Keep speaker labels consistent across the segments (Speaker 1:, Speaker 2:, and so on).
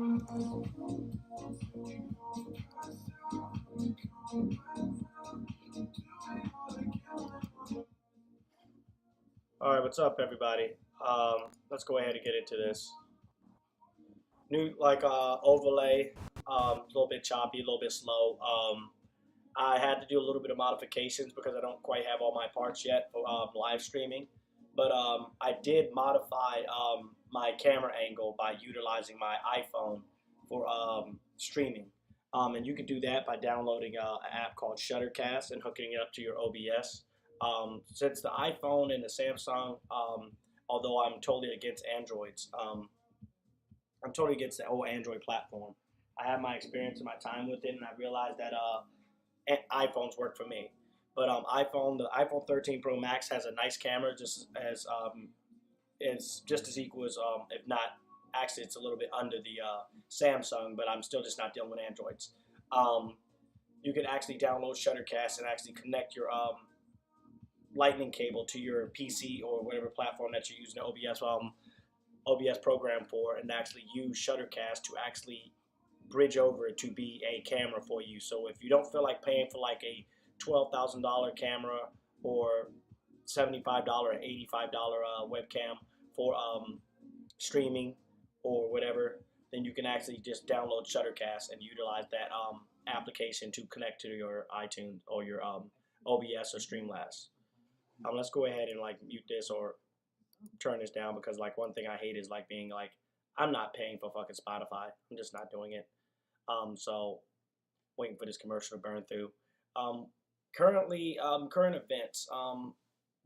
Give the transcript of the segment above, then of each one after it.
Speaker 1: All right, what's up, everybody? Let's go ahead and get into this new overlay. A little bit choppy, a little bit slow. I had to do a little bit of modifications because I don't quite have all my parts yet for live streaming. But I did modify my camera angle by utilizing my iPhone for streaming. And you can do that by downloading an app called Shuttercast and hooking it up to your OBS. Since the iPhone and the Samsung, although I'm totally against Androids, I'm totally against the whole Android platform. I have my experience and my time with it, and I realized that iPhones work for me. But the iPhone 13 Pro Max has a nice camera, just as it's just as equal as, if not, actually it's a little bit under the Samsung, but I'm still just not dealing with Androids. You can actually download Shuttercast and actually connect your lightning cable to your PC or whatever platform that you're using the OBS program for, and actually use Shuttercast to actually bridge over to be a camera for you. So if you don't feel like paying for like a $12,000 camera or $75 or $85 webcam for streaming or whatever, then you can actually just download Shuttercast and utilize that application to connect to your iTunes or your OBS or Streamlabs. Let's go ahead and like mute this or turn this down, because like one thing I hate is like being like, I'm not paying for fucking Spotify. I'm just not doing it. So waiting for this commercial to burn through. Currently, current events.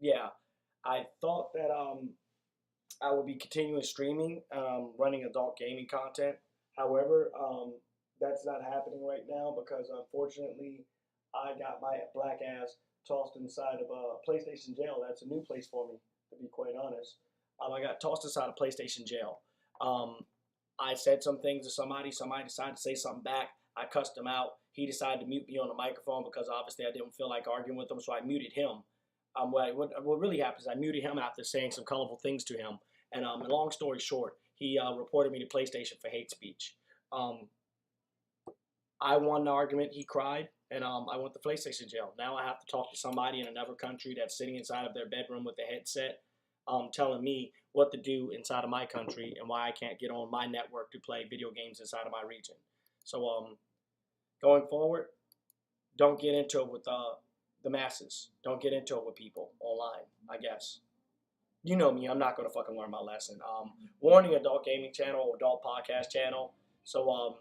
Speaker 1: Yeah, I thought that I would be continuing streaming, running adult gaming content. However, that's not happening right now because unfortunately, I got my black ass tossed inside of a PlayStation jail. That's a new place for me, to be quite honest. I got tossed inside a PlayStation jail. I said some things to somebody. Somebody decided to say something back. I cussed him out. He decided to mute me on the microphone because obviously I didn't feel like arguing with him, so I muted him. What really happened is I muted him after saying some colorful things to him. And long story short, he reported me to PlayStation for hate speech. I won the argument. He cried, and I went to PlayStation jail. Now I have to talk to somebody in another country that's sitting inside of their bedroom with a headset, telling me what to do inside of my country and why I can't get on my network to play video games inside of my region. So going forward, don't get into it with the masses. Don't get into it with people online, I guess. You know me, I'm not going to fucking learn my lesson. Warning, adult gaming channel, adult podcast channel. So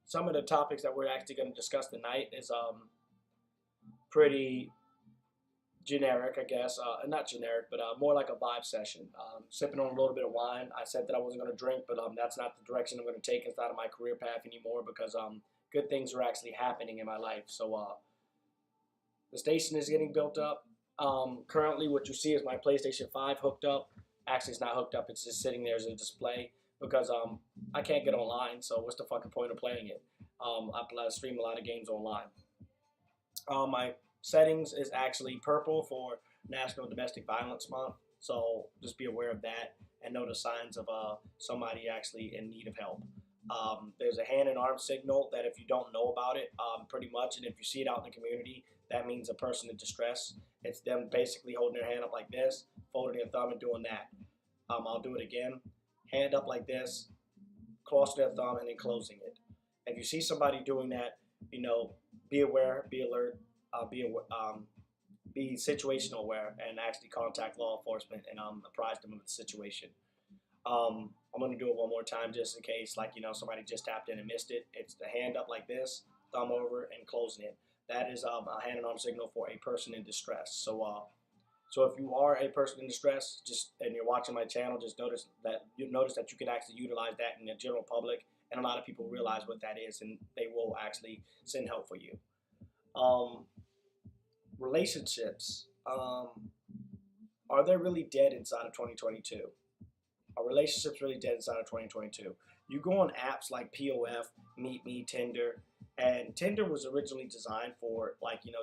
Speaker 1: some of the topics that we're actually going to discuss tonight is pretty generic, I guess. Not generic, but more like a vibe session. Sipping on a little bit of wine. I said that I wasn't going to drink, but that's not the direction I'm going to take inside of my career path anymore, because good things are actually happening in my life. So the station is getting built up. Currently, what you see is my PlayStation 5 hooked up. Actually, it's not hooked up. It's just sitting there as a display because I can't get online. So what's the fucking point of playing it? I stream a lot of games online. My settings is actually purple for National Domestic Violence Month. So just be aware of that and know the signs of somebody actually in need of help. There's a hand and arm signal that if you don't know about it, pretty much, and if you see it out in the community, that means a person in distress. It's them basically holding their hand up like this, folding their thumb and doing that. I'll do it again. Hand up like this, crossing their thumb, and then closing it. If you see somebody doing that, be aware, be alert, be situational aware, and actually contact law enforcement and apprise them of the situation. I'm going to do it one more time just in case, somebody just tapped in and missed it. It's the hand up like this, thumb over, and closing it. That is a hand and arm signal for a person in distress. So if you are a person in distress, and you're watching my channel, just notice that you can actually utilize that in the general public, and a lot of people realize what that is, and they will actually send help for you. Relationships, are they really dead inside of 2022? Are relationships really dead inside of 2022? You go on apps like POF, Meet Me, Tinder, and Tinder was originally designed for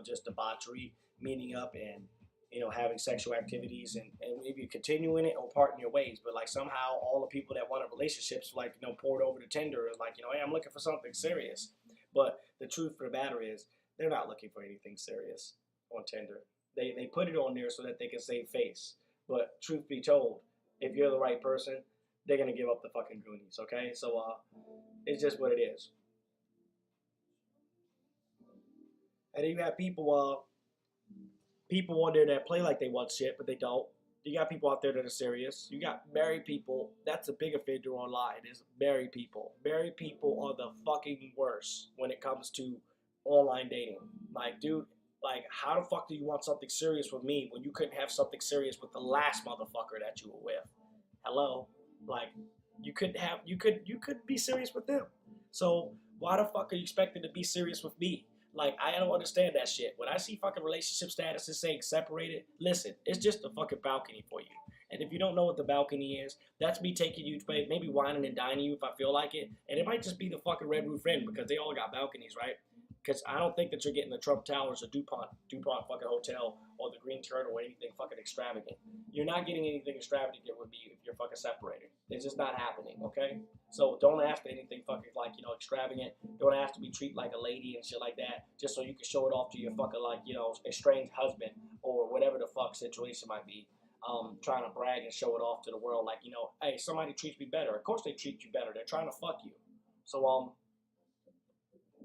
Speaker 1: just debauchery, meeting up and having sexual activities and maybe continuing it or parting your ways. But like somehow all the people that wanted relationships like poured over to Tinder and like hey, I'm looking for something serious. But the truth for the matter is they're not looking for anything serious on Tinder. They put it on there so that they can save face. But truth be told, if you're the right person, they're gonna give up the fucking Goonies. Okay, so it's just what it is. And then you have people on there that play like they want shit, but they don't. You got people out there that are serious. You got married people. That's a big offender online. Is married people. Married people are the fucking worst when it comes to online dating. Like, dude, like, how the fuck do you want something serious with me when you couldn't have something serious with the last motherfucker that you were with? Hello, like, you could be serious with them. So why the fuck are you expecting to be serious with me? Like, I don't understand that shit. When I see fucking relationship statuses saying separated, listen, it's just a fucking balcony for you. And if you don't know what the balcony is, that's me taking you to maybe whining and dining you if I feel like it. And it might just be the fucking Red Roof Inn because they all got balconies, right? Because I don't think that you're getting the Trump Towers or DuPont fucking hotel or the Green Turtle or anything fucking extravagant. You're not getting anything extravagant with me if you're fucking separated. It's just not happening, okay? So don't ask for anything fucking like, extravagant. Don't ask to be treated like a lady and shit like that just so you can show it off to your fucking like, estranged husband or whatever the fuck situation might be. Trying to brag and show it off to the world like, hey, somebody treats me better. Of course they treat you better. They're trying to fuck you. So,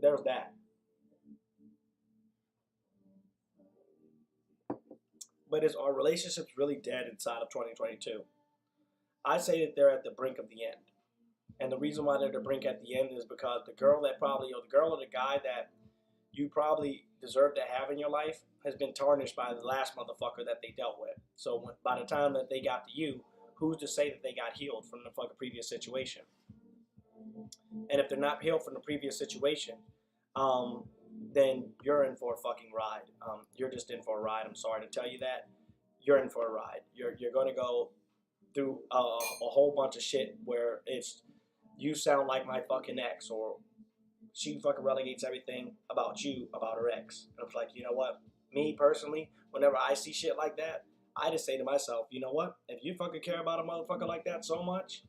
Speaker 1: there's that. But is our relationships really dead inside of 2022? I say that they're at the brink of the end. And the reason why they're at the brink at the end is because the girl or the guy that you probably deserve to have in your life has been tarnished by the last motherfucker that they dealt with. So by the time that they got to you, who's to say that they got healed from the fucking previous situation? And if they're not healed from the previous situation, then you're in for a fucking ride. You're just in for a ride. I'm sorry to tell you that. You're in for a ride. You're going to go through a whole bunch of shit where it's you sound like my fucking ex, or she fucking relegates everything about you, about her ex. And I'm like, you know what? Me personally, whenever I see shit like that, I just say to myself, you know what? If you fucking care about a motherfucker like that so much,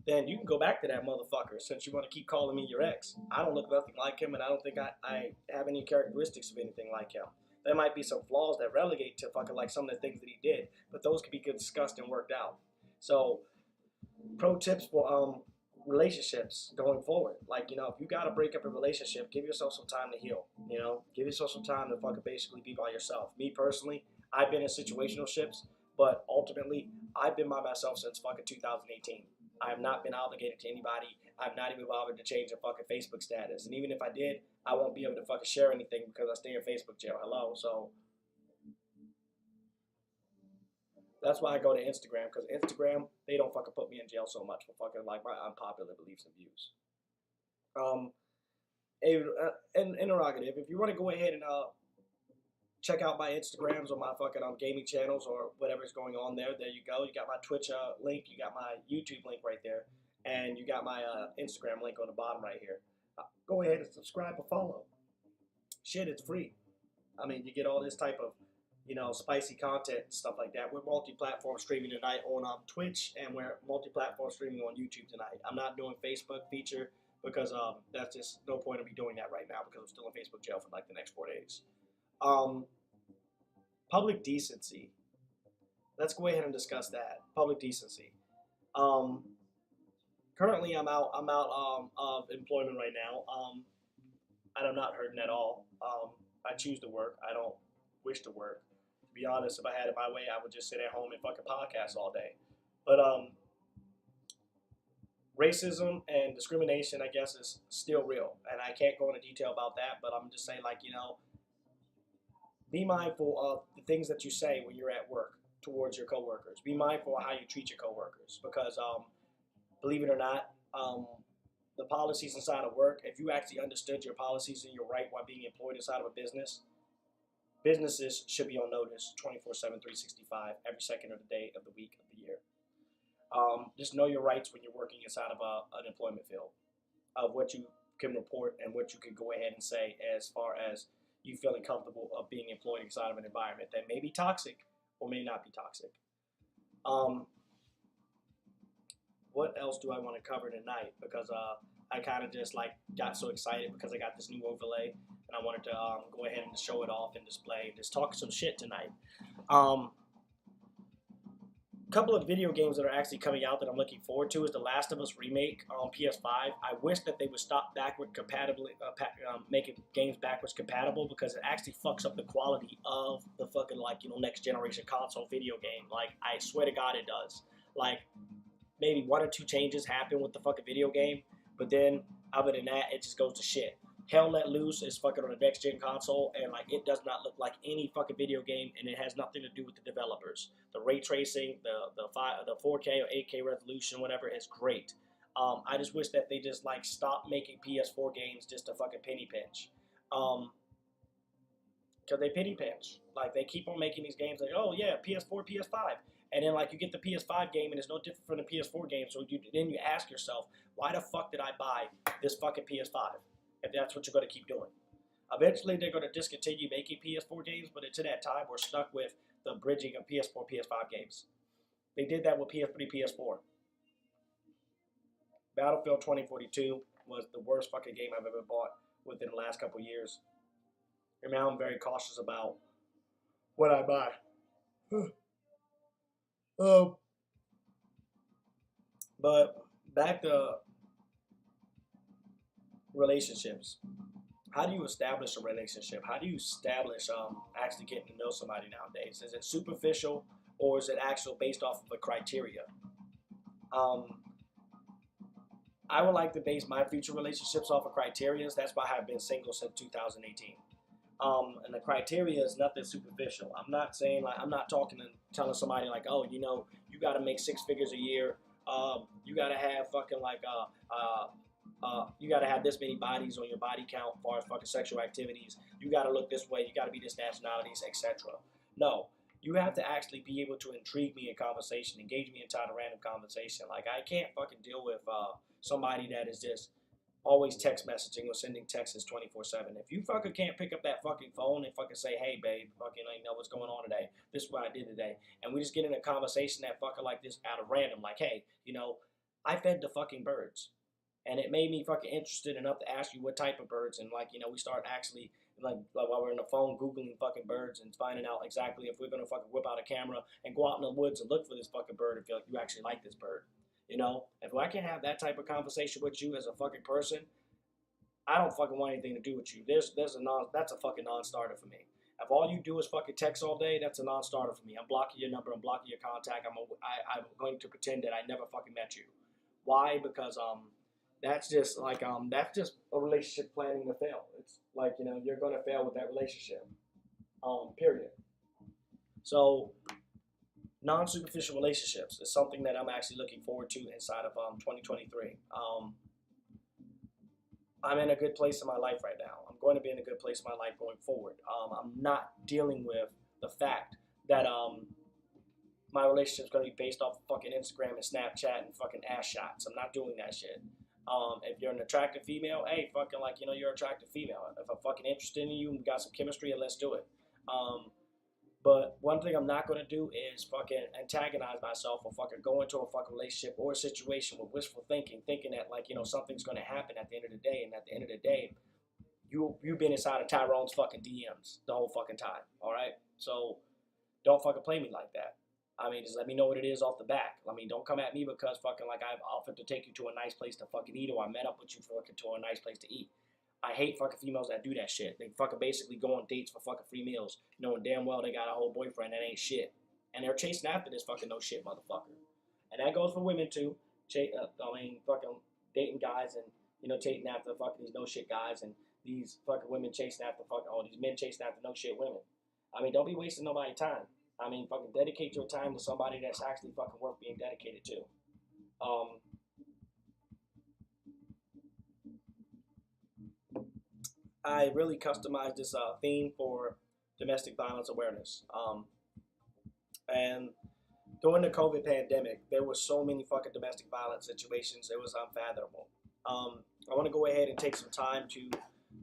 Speaker 1: then you can go back to that motherfucker since you want to keep calling me your ex. I don't look nothing like him, and I don't think I have any characteristics of anything like him. There might be some flaws that relegate to fucking like some of the things that he did, but those can be discussed and worked out. So, pro tips for relationships going forward. Like, if you got to break up a relationship, give yourself some time to heal. Give yourself some time to fucking basically be by yourself. Me personally, I've been in situational ships, but ultimately, I've been by myself since fucking 2018. I have not been obligated to anybody. I'm not even bothered to change a fucking Facebook status. And even if I did, I won't be able to fucking share anything because I stay in Facebook jail. Hello? So that's why I go to Instagram, because Instagram, they don't fucking put me in jail so much for fucking like my unpopular beliefs and views. An interrogative, if you want to go ahead and check out my Instagrams or my fucking gaming channels or whatever's going on there. There you go. You got my Twitch link. You got my YouTube link right there. And you got my Instagram link on the bottom right here. Go ahead and subscribe or follow. Shit, it's free. I mean, you get all this type of, spicy content and stuff like that. We're multi-platform streaming tonight on Twitch, and we're multi-platform streaming on YouTube tonight. I'm not doing Facebook feature because that's just no point of me doing that right now because I'm still in Facebook jail for like the next 4 days. Public decency. Let's go ahead and discuss that. Public decency. Currently, I'm out of employment right now. I'm not hurting at all. I choose to work. I don't wish to work. To be honest, if I had it my way, I would just sit at home and fucking podcast all day. But racism and discrimination, I guess, is still real, and I can't go into detail about that. But I'm just saying, like, be mindful of the things that you say when you're at work towards your coworkers. Be mindful of how you treat your coworkers because, believe it or not, the policies inside of work, if you actually understood your policies and your right while being employed inside of a business, businesses should be on notice 24/7, 365, every second of the day, of the week, of the year. Just know your rights when you're working inside of an employment field, of what you can report and what you can go ahead and say as far as you feeling comfortable of being employed inside of an environment that may be toxic or may not be toxic. Um, what else do I want to cover tonight? Because I kind of just like got so excited because I got this new overlay, and I wanted to go ahead and show it off and display and just talk some shit tonight. Couple of video games that are actually coming out that I'm looking forward to is The Last of Us remake on PS5. I wish that they would stop backward compatibility, making games backwards compatible, because it actually fucks up the quality of the fucking next generation console video game. Like, I swear to God it does. Like, maybe 1 or 2 changes happen with the fucking video game, but then other than that, it just goes to shit. Hell Let Loose is fucking on a next gen console, and like it does not look like any fucking video game, and it has nothing to do with the developers. The ray tracing, the 4K or 8K resolution, whatever, is great. I just wish that they just like stop making PS4 games just to fucking penny pinch, because they penny pinch. Like, they keep on making these games like, oh yeah, PS4, PS5. And then, like, you get the PS5 game, and it's no different from the PS4 game. So then you ask yourself, why the fuck did I buy this fucking PS5? If that's what you're going to keep doing. Eventually, they're going to discontinue making PS4 games, but until that time, we're stuck with the bridging of PS4, PS5 games. They did that with PS3, PS4. Battlefield 2042 was the worst fucking game I've ever bought within the last couple years. And now I'm very cautious about what I buy. But back to relationships. How do you establish a relationship? How do you establish actually getting to know somebody nowadays? Is it superficial, or is it actually based off of a criteria? I would like to base my future relationships off of criteria. That's why I've been single since 2018. And the criteria is nothing superficial. I'm not saying, like, I'm not talking and telling somebody like, oh, you know, you got to make 6 figures a year. You got to have fucking like you got to have this many bodies on your body count as far as fucking sexual activities. You got to look this way. You got to be this nationalities, etc. No, you have to actually be able to intrigue me in conversation, engage me into a random conversation. Like, I can't fucking deal with somebody that is just always text messaging or sending texts 24/7. If you fucking can't pick up that fucking phone and fucking say, hey, babe, fucking, I know what's going on today. This is what I did today. And we just get in a conversation that fucking like this out of random. Like, hey, you know, I fed the fucking birds. And it made me fucking interested enough to ask you what type of birds. And like, you know, we start actually, like while we're on the phone, Googling fucking birds and finding out exactly if we're going to fucking whip out a camera and go out in the woods and look for this fucking bird and feel like you actually like this bird. You know, if I can't have that type of conversation with you as a fucking person, I don't fucking want anything to do with you. That's a fucking non-starter for me. If all you do is fucking text all day, that's a non-starter for me. I'm blocking your number. I'm blocking your contact. I'm going to pretend that I never fucking met you. Why? Because that's just like that's just a relationship planning to fail. It's like, you know, you're going to fail with that relationship. Period. So, non-superficial relationships is something that I'm actually looking forward to inside of 2023. I'm in a good place in my life right now. I'm going to be in a good place in my life going forward. I'm not dealing with the fact that my relationship is going to be based off of fucking Instagram and Snapchat and fucking ass shots. I'm not doing that shit. If you're an attractive female, hey, fucking like, you know, you're an attractive female. If I'm fucking interested in you and we got some chemistry, let's do it. But one thing I'm not going to do is fucking antagonize myself or fucking go into a fucking relationship or a situation with wishful thinking that, like, you know, something's going to happen at the end of the day. And at the end of the day, you've been inside of Tyrone's fucking DMs the whole fucking time. All right? So don't fucking play me like that. I mean, just let me know what it is off the back. I mean, don't come at me because fucking like I've offered to take you to a nice place to fucking eat, or I met up with you fucking to a nice place to eat. I hate fucking females that do that shit. They fucking basically go on dates for fucking free meals, knowing damn well they got a whole boyfriend that ain't shit. And they're chasing after this fucking no shit motherfucker. And that goes for women too. Fucking dating guys and, you know, chasing after fucking these no shit guys, and these fucking women chasing after fucking, all these men chasing after no shit women. I mean, don't be wasting nobody's time. I mean, fucking dedicate your time to somebody that's actually fucking worth being dedicated to. I really customized this theme for domestic violence awareness. And during the COVID pandemic, there were so many fucking domestic violence situations, it was unfathomable. I want to go ahead and take some time to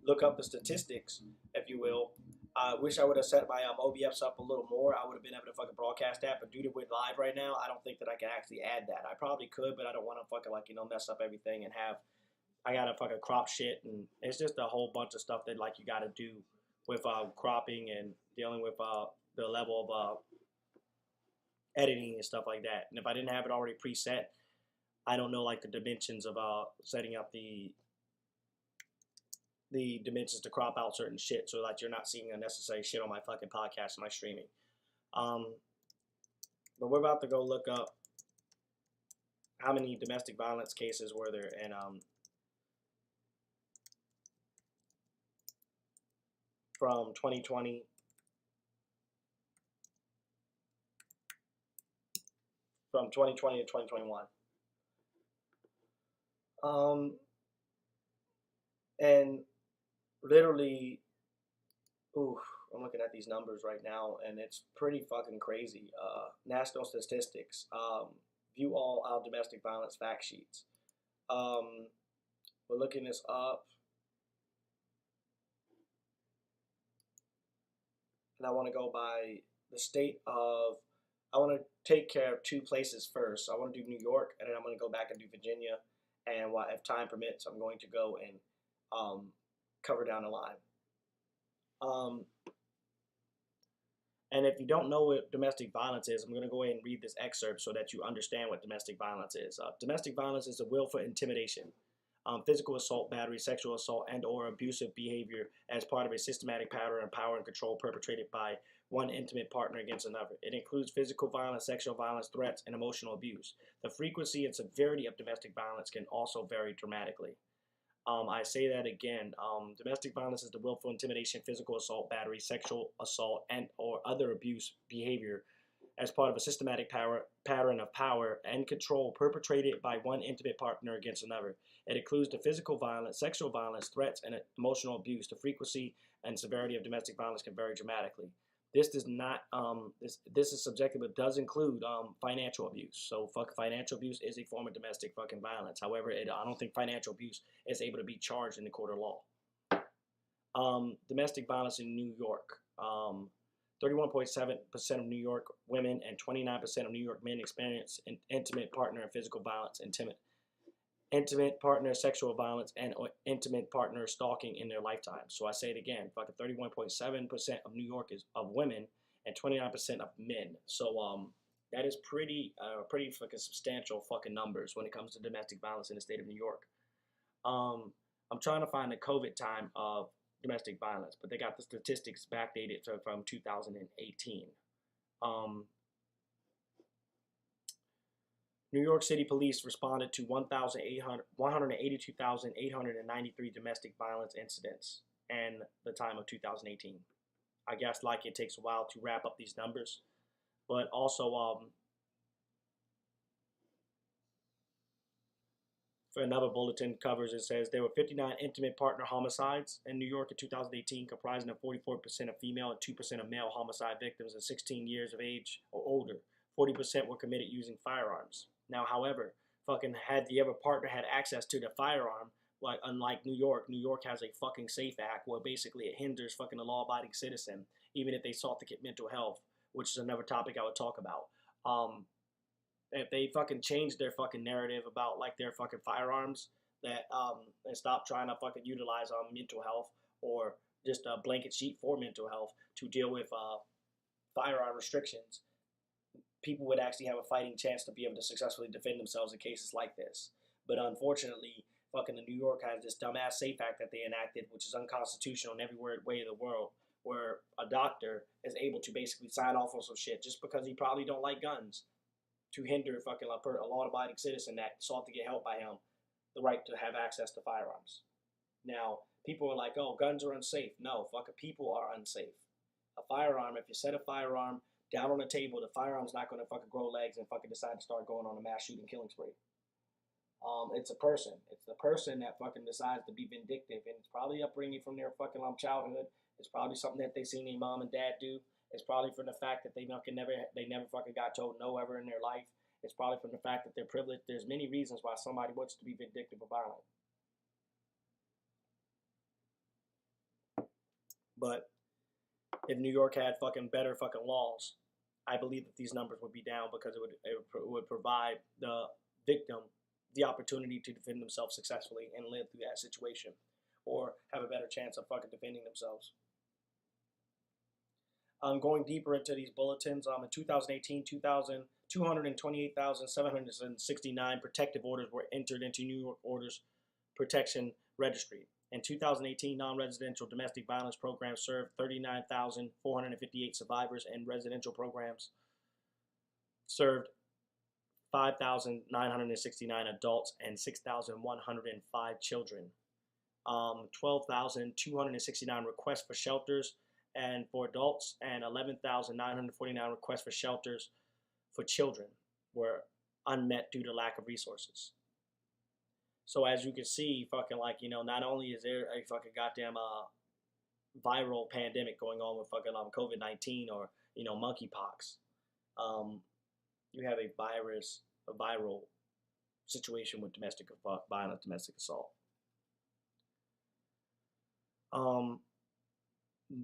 Speaker 1: look up the statistics, if you will, I wish I would have set my OBS up a little more. I would have been able to fucking broadcast that, but due to it live right now, I don't think that I can actually add that. I probably could, but I don't want to fucking like mess up everything and have I gotta fucking crop shit, and it's just a whole bunch of stuff that like you gotta do with cropping and dealing with the level of editing and stuff like that. And if I didn't have it already preset, I don't know like the dimensions of setting up the dimensions to crop out certain shit so that you're not seeing unnecessary shit on my fucking podcast and my streaming. But we're about to go look up how many domestic violence cases were there in from 2020 to 2021. And literally, ooh, I'm looking at these numbers right now, and it's pretty fucking crazy. National statistics. View all our domestic violence fact sheets. We're looking this up. And I want to go by the state of, I want to take care of two places first. So I want to do New York, and then I'm going to go back and do Virginia. And if time permits, I'm going to go and cover down the line. And if you don't know what domestic violence is, I'm going to go ahead and read this excerpt so that you understand what domestic violence is. Domestic violence is a willful intimidation, physical assault, battery, sexual assault, and or abusive behavior as part of a systematic pattern of power and control perpetrated by one intimate partner against another. It includes physical violence, sexual violence, threats, and emotional abuse. The frequency and severity of domestic violence can also vary dramatically. I say that again. Domestic violence is the willful intimidation, physical assault, battery, sexual assault, and or other abuse behavior as part of a systematic pattern of power and control perpetrated by one intimate partner against another. It includes the physical violence, sexual violence, threats, and emotional abuse. The frequency and severity of domestic violence can vary dramatically. This does not, this is subjective, but does include financial abuse. So financial abuse is a form of domestic fucking violence. However, I don't think financial abuse is able to be charged in the court of law. Domestic violence in New York. 31.7% of New York women and 29% of New York men experience intimate partner and physical violence, intimate partner sexual violence, and intimate partner stalking in their lifetime. So I say it again, fucking 31.7% of New York is of women and 29% of men. So that is pretty fucking substantial fucking numbers when it comes to domestic violence in the state of New York. I'm trying to find the COVID time of domestic violence, but they got the statistics backdated from 2018. New York City police responded to 182,893 domestic violence incidents in the time of 2018. I guess like it takes a while to wrap up these numbers, but also for another bulletin covers, it says there were 59 intimate partner homicides in New York in 2018, comprising of 44% of female and 2% of male homicide victims of 16 years of age or older. 40% were committed using firearms. Now, however, fucking had the other partner had access to the firearm, like unlike New York has a fucking SAFE Act where basically it hinders fucking a law-abiding citizen, even if they sought to get mental health, which is another topic I would talk about. If they fucking change their fucking narrative about like their fucking firearms, that and stop trying to fucking utilize mental health or just a blanket sheet for mental health to deal with firearm restrictions, people would actually have a fighting chance to be able to successfully defend themselves in cases like this. But unfortunately, fucking New York has this dumbass SAFE Act that they enacted, which is unconstitutional in every way in the world, where a doctor is able to basically sign off on some shit just because he probably don't like guns, to hinder fucking a law-abiding citizen that sought to get help by him the right to have access to firearms. Now, people are like, oh, guns are unsafe. No, fucking people are unsafe. A firearm, if you set a firearm down on the table, the firearm's not going to fucking grow legs and fucking decide to start going on a mass shooting killing spree. It's a person. It's the person that fucking decides to be vindictive, and it's probably upbringing from their fucking childhood. It's probably something that they seen their mom and dad do. It's probably from the fact that they never fucking got told no ever in their life. It's probably from the fact that they're privileged. There's many reasons why somebody wants to be vindictive or violent. But If New York had fucking better fucking laws, I believe that these numbers would be down because it would provide the victim the opportunity to defend themselves successfully and live through that situation, or have a better chance of fucking defending themselves. Going deeper into these bulletins, in 2018, 228,769 protective orders were entered into New York Orders Protection Registry. In 2018, non-residential domestic violence programs served 39,458 survivors, and residential programs served 5,969 adults and 6,105 children. 12,269 requests for shelters and for adults, and 11,949 requests for shelters for children were unmet due to lack of resources. So as you can see, fucking not only is there a fucking goddamn viral pandemic going on with fucking COVID-19 or monkeypox, you have a viral situation with domestic violence, domestic assault.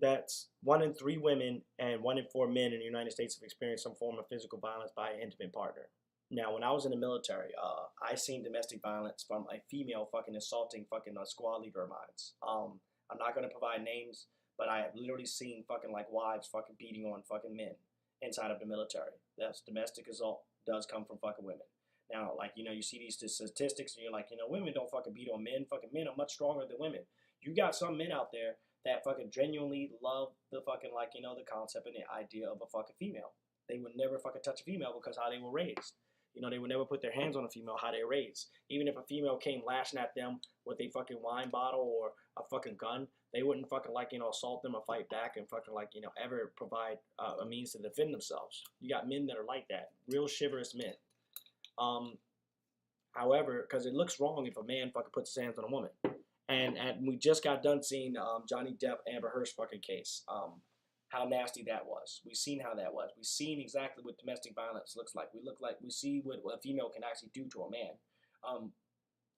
Speaker 1: That's 1 in 3 women and 1 in 4 men in the United States have experienced some form of physical violence by an intimate partner. Now, when I was in the military, I seen domestic violence from a female fucking assaulting fucking squad leader of mine. I'm not gonna provide names, but I have literally seen fucking wives fucking beating on fucking men inside of the military. That's domestic assault does come from fucking women. Now, you see these statistics and you're like, women don't fucking beat on men. Fucking men are much stronger than women. You got some men out there that fucking genuinely love the fucking the concept and the idea of a fucking female. They would never fucking touch a female because how they were raised. They would never put their hands on a female how they were raised. Even if a female came lashing at them with a fucking wine bottle or a fucking gun, they wouldn't fucking assault them or fight back and fucking ever provide a means to defend themselves. You got men that are like that, real chivalrous men. However, because it looks wrong if a man fucking puts his hands on a woman. And we just got done seeing Johnny Depp Amber Heard fucking case. How nasty that was. We've seen how that was. We've seen exactly what domestic violence looks like. We see what a female can actually do to a man.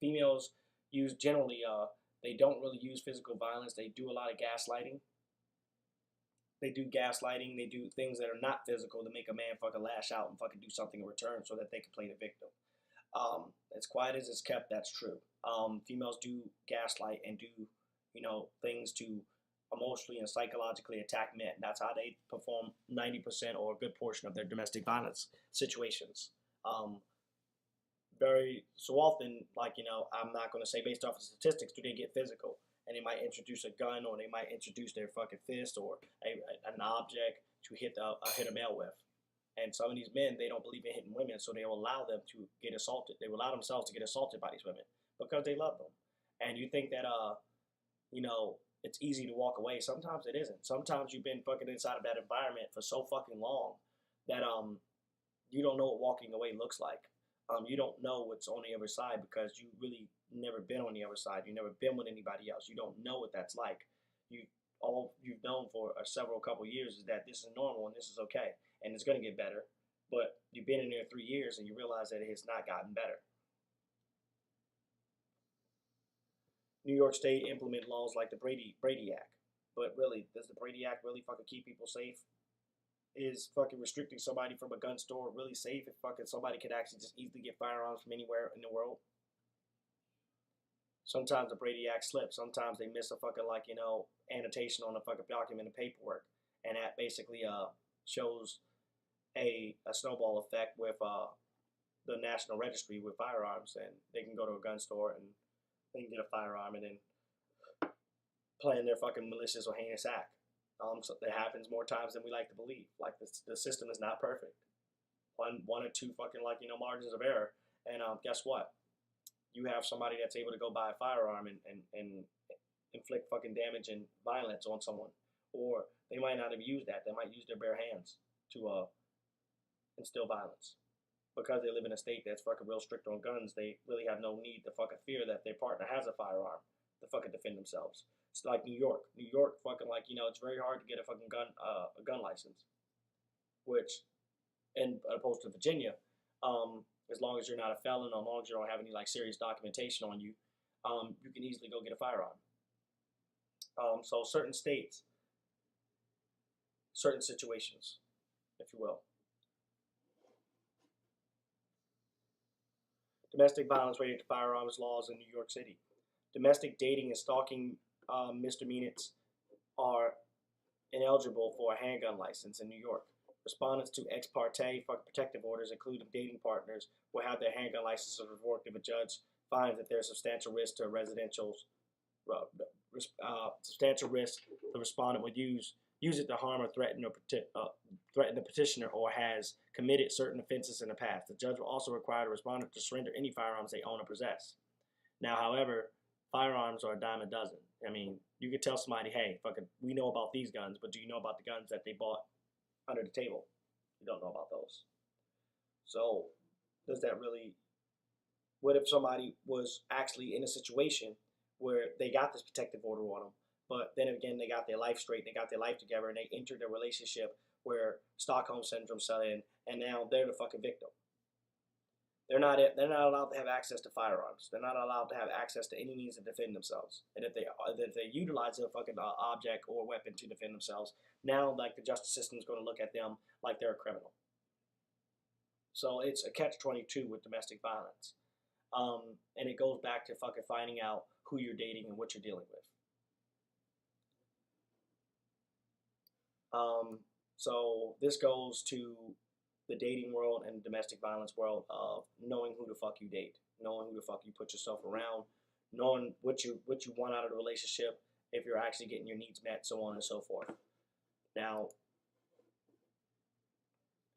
Speaker 1: Females use generally, they don't really use physical violence. They do a lot of gaslighting. They do things that are not physical to make a man fucking lash out and fucking do something in return so that they can play the victim. As quiet as it's kept, that's true. Females do gaslight and do, things to emotionally and psychologically attack men. That's how they perform 90% or a good portion of their domestic violence situations. Very so often, I'm not going to say based off of statistics, do they get physical? And they might introduce a gun, or they might introduce their fucking fist or an object to hit a male with. And some of these men, they don't believe in hitting women, so they will allow them to get assaulted. They will allow themselves to get assaulted by these women because they love them. And you think that, it's easy to walk away. Sometimes it isn't. Sometimes you've been fucking inside of that environment for so fucking long that you don't know what walking away looks like. You don't know what's on the other side because you really never been on the other side. You've never been with anybody else. You don't know what that's like. All you've known for several couple years is that this is normal and this is okay and it's going to get better. But you've been in there 3 years and you realize that it has not gotten better. New York State implement laws like the Brady Act. But really, does the Brady Act really fucking keep people safe? Is fucking restricting somebody from a gun store really safe if fucking somebody could actually just easily get firearms from anywhere in the world? Sometimes the Brady Act slips. Sometimes they miss a fucking annotation on a fucking document of paperwork. And that basically shows a snowball effect with the National Registry with firearms, and they can go to a gun store and they can get a firearm and then plan their fucking malicious or heinous act. So it happens more times than we like to believe. The system is not perfect. One or two fucking margins of error, and guess what? You have somebody that's able to go buy a firearm and inflict fucking damage and violence on someone, or they might not have used that. They might use their bare hands to instill violence. Because they live in a state that's fucking real strict on guns, they really have no need to fucking fear that their partner has a firearm to fucking defend themselves. It's like New York. New York fucking it's very hard to get a fucking gun license. Which, opposed to Virginia, as long as you're not a felon, as long as you don't have any serious documentation on you, you can easily go get a firearm. So certain states certain situations, if you will. Domestic violence related to firearms laws in New York City. Domestic dating and stalking misdemeanors are ineligible for a handgun license in New York. Respondents to ex parte protective orders, including dating partners, will have their handgun licenses revoked if a judge finds that there is substantial risk to substantial risk the respondent would use it to harm or threaten the petitioner or has committed certain offenses in the past. The judge will also require the respondent to surrender any firearms they own or possess. Now, however, firearms are a dime a dozen. I mean, you could tell somebody, hey, fucking, we know about these guns, but do you know about the guns that they bought under the table? You don't know about those. So, does that really... What if somebody was actually in a situation where they got this protective order on them, but then again, they got their life straight, they got their life together, and they entered a relationship where Stockholm Syndrome set in, and now they're the fucking victim. They're not allowed to have access to firearms. They're not allowed to have access to any means to defend themselves. And if they utilize a fucking object or weapon to defend themselves, now like the justice system is going to look at them like they're a criminal. So it's a catch-22 with domestic violence. And it goes back to fucking finding out who you're dating and what you're dealing with. So this goes to the dating world and domestic violence world of knowing who the fuck you date, knowing who the fuck you put yourself around, knowing what you want out of the relationship, if you're actually getting your needs met, so on and so forth. Now,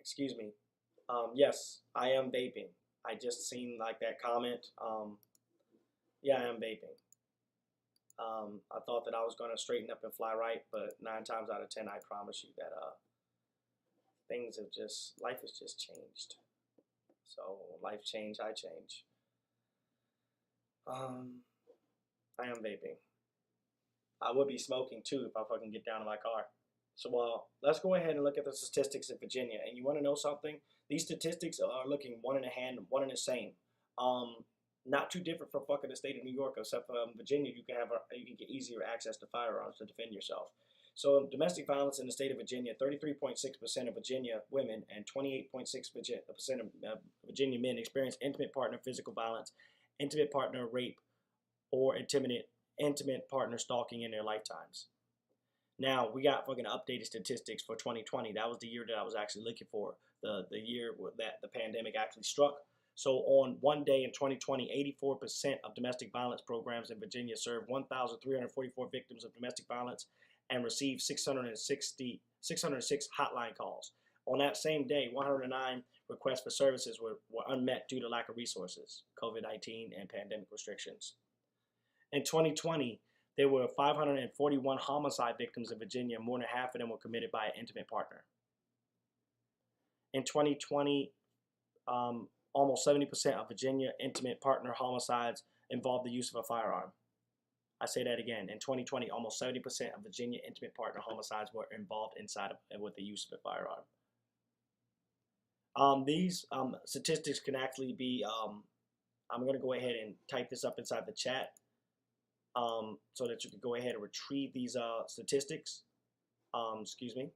Speaker 1: excuse me. Yes, I am vaping. I just seen like that comment. Yeah, I am vaping. I thought that I was gonna straighten up and fly right, but 9 times out of 10, I promise you that life has just changed. So life change, I change. I am vaping. I would be smoking too if I fucking get down to my car. So let's go ahead and look at the statistics in Virginia. And you want to know something? These statistics are looking one in a hand, one in the same. Not too different from fucking the state of New York, except for Virginia, you can get easier access to firearms to defend yourself. So domestic violence in the state of Virginia, 33.6% of Virginia women and 28.6% of Virginia men experience intimate partner physical violence, intimate partner rape, or intimate partner stalking in their lifetimes. Now, we got fucking updated statistics for 2020. That was the year that I was actually looking for, the year that the pandemic actually struck. So on one day in 2020, 84% of domestic violence programs in Virginia served 1,344 victims of domestic violence and received 606 hotline calls. On that same day, 109 requests for services were unmet due to lack of resources, COVID-19 and pandemic restrictions. In 2020, there were 541 homicide victims in Virginia. More than half of them were committed by an intimate partner. In 2020, almost 70% of Virginia intimate partner homicides involved the use of a firearm. I say that again. In 2020, almost 70% of Virginia intimate partner homicides were involved with the use of a firearm. These statistics can actually be, I'm going to go ahead and type this up inside the chat so that you can go ahead and retrieve these statistics. Excuse me.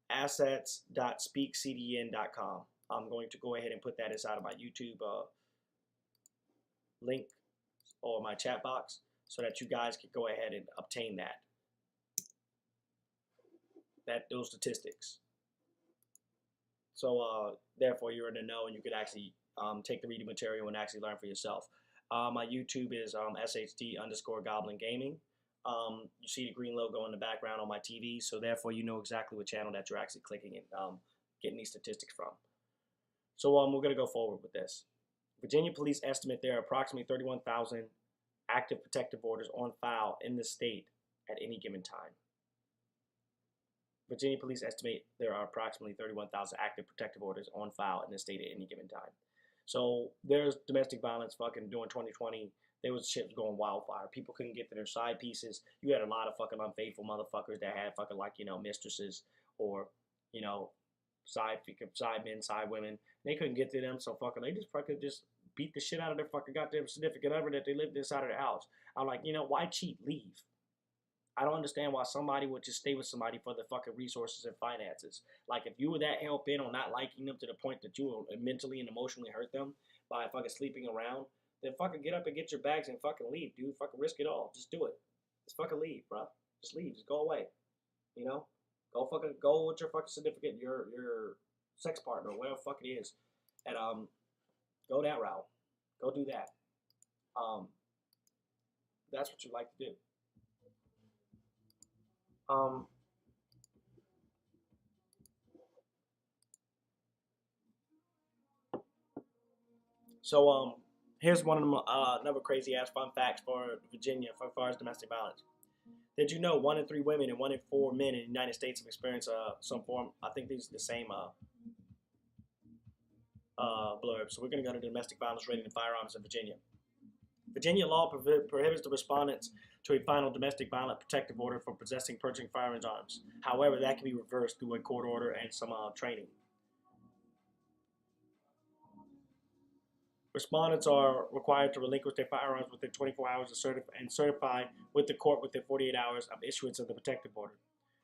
Speaker 1: Assets.speakcdn.com. I'm going to go ahead and put that inside of my YouTube link or my chat box so that you guys can go ahead and obtain those statistics. So therefore you're in the know and you could actually take the reading material and actually learn for yourself. My YouTube is SHD_Goblin Gaming. You see the green logo in the background on my TV, so therefore you know exactly what channel that you're actually clicking and getting these statistics from. So we're going to go forward with this. Virginia police estimate there are approximately 31,000 active protective orders on file in the state at any given time. Virginia police estimate there are approximately 31,000 active protective orders on file in the state at any given time. So there's domestic violence fucking during 2020. There was shit going wildfire. People couldn't get to their side pieces. You had a lot of fucking unfaithful motherfuckers that had fucking mistresses or, side men, side women. They couldn't get to them, so fucking they just fucking beat the shit out of their fucking goddamn significant other that they lived inside of their house. I'm like, why cheat? Leave. I don't understand why somebody would just stay with somebody for the fucking resources and finances. Like, if you were that hell bent on not liking them to the point that you will mentally and emotionally hurt them by fucking sleeping around, then fucking get up and get your bags and fucking leave, dude. Fucking risk it all. Just do it. Just fucking leave, bro. Just leave. Just go away. You know? Go with your fucking significant, your sex partner, whatever the fuck it is, and go that route. Go do that. That's what you like to do. So here's one of them another crazy ass fun facts for Virginia as far as domestic violence. Did you know 1 in 3 women and 1 in 4 men in the United States have experienced some form? I think these are the same blurb. So we're going to go to domestic violence rating in firearms in Virginia. Virginia law prohibits the respondents to a final domestic violence protective order for possessing, purchasing firearms. However, that can be reversed through a court order and some training. Respondents are required to relinquish their firearms within 24 hours and certify with the court within 48 hours of issuance of the protective order.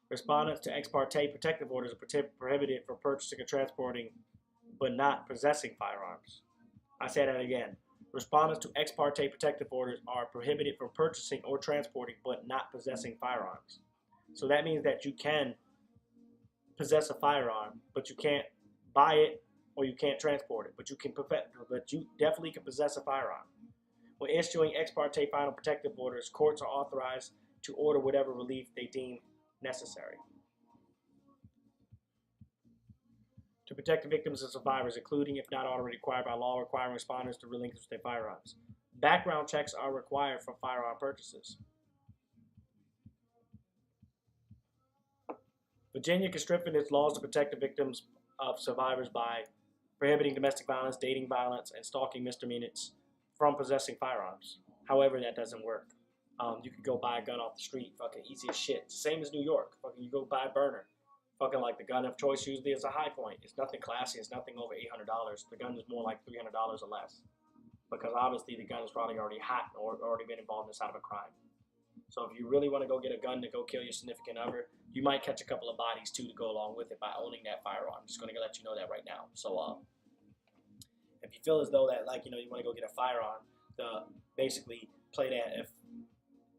Speaker 1: Respondents to ex parte protective orders are prohibited from purchasing and transporting, but not possessing firearms. I say that again. Respondents to ex parte protective orders are prohibited from purchasing or transporting, but not possessing firearms. So that means that you can possess a firearm, but you can't buy it or you can't transport it. But you definitely can possess a firearm. When issuing ex parte final protective orders, courts are authorized to order whatever relief they deem necessary to protect the victims and survivors, including, if not already required by law, requiring respondents to relinquish their firearms. Background checks are required for firearm purchases. Virginia can strengthen its laws to protect the victims of survivors by prohibiting domestic violence, dating violence, and stalking misdemeanors from possessing firearms. However, that doesn't work. You could go buy a gun off the street, fucking easy as shit. Same as New York. Fucking you go buy a burner. Fucking like the gun of choice usually is a high point. It's nothing classy. It's nothing over $800. The gun is more like $300 or less. Because obviously the gun is probably already hot or already been involved inside of a crime. So if you really want to go get a gun to go kill your significant other, you might catch a couple of bodies too to go along with it by owning that firearm. I'm just going to let you know that right now. So if you feel as though that you want to go get a firearm to basically play that if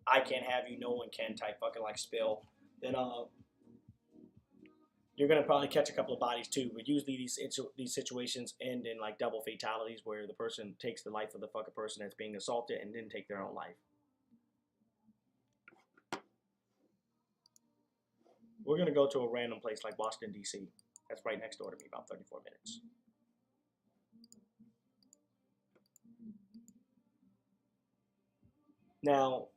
Speaker 1: I can't have you, no one can type fucking like spill, then you're going to probably catch a couple of bodies too. But usually these situations end in like double fatalities where the person takes the life of the fucking person that's being assaulted and then take their own life. We're going to go to a random place like Washington, D.C. That's right next door to me, about 34 minutes. Now,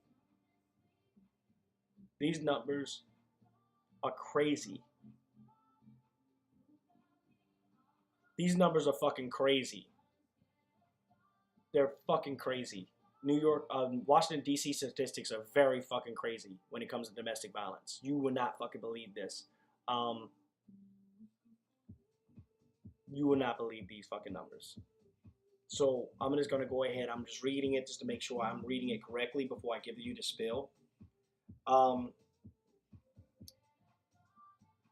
Speaker 1: these numbers are crazy. These numbers are fucking crazy. They're fucking crazy. New York, Washington, D.C. statistics are very fucking crazy when it comes to domestic violence. You would not fucking believe this. You would not believe these fucking numbers. So I'm just going to go ahead. I'm just reading it just to make sure I'm reading it correctly before I give you the spill.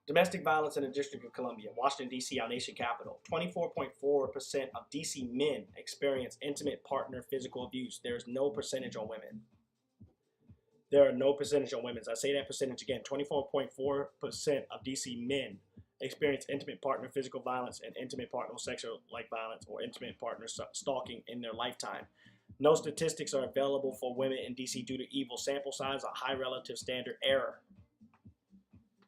Speaker 1: Domestic violence in the District of Columbia, Washington, D.C., our nation capital. 24.4% of D.C. men experience intimate partner physical abuse. There's no percentage on women. There are no percentage on women. I say that percentage again. 24.4% of D.C. men experience intimate partner physical violence and intimate partner sexual-like violence or intimate partner stalking in their lifetime. No statistics are available for women in D.C. due to evil sample size or high relative standard error.